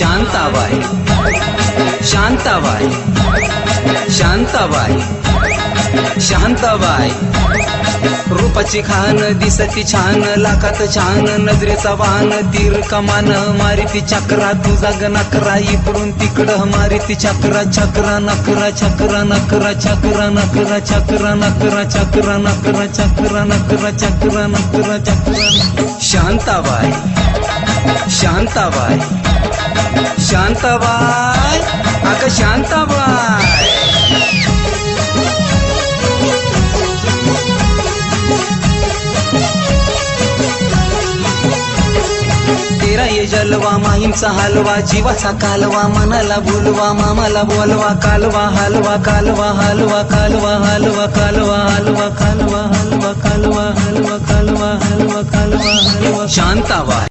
शांताबाई शांताबाई शांताबाई शांताबाई रूपाची खान दिसती छान लाखात छान नजरेचा वाहन तीर कमान मारिती चक्रा तुझा नकरा इकडून तिकडं मारिती चक्रा चक्रा नकरा चक्रा नकरा चक्रा नकरा चक्रा नकरा चक्रा नकरा चक्रा नकरा चक्रा नकरा चक्रा शांताबाई शांताबाई शांताबाई अगं शांताबाई तेरा ये जलवा माहीमचा हलवा जीवाचा कालवा मनाला बोलवा मामाला बोलवा कालवा हलवा कालवा हलवा कालवा हलवा कालवा हलवा कालवा हलवा कालवा हलवा कालवा हलवा कालवा हलवा शांताबाई।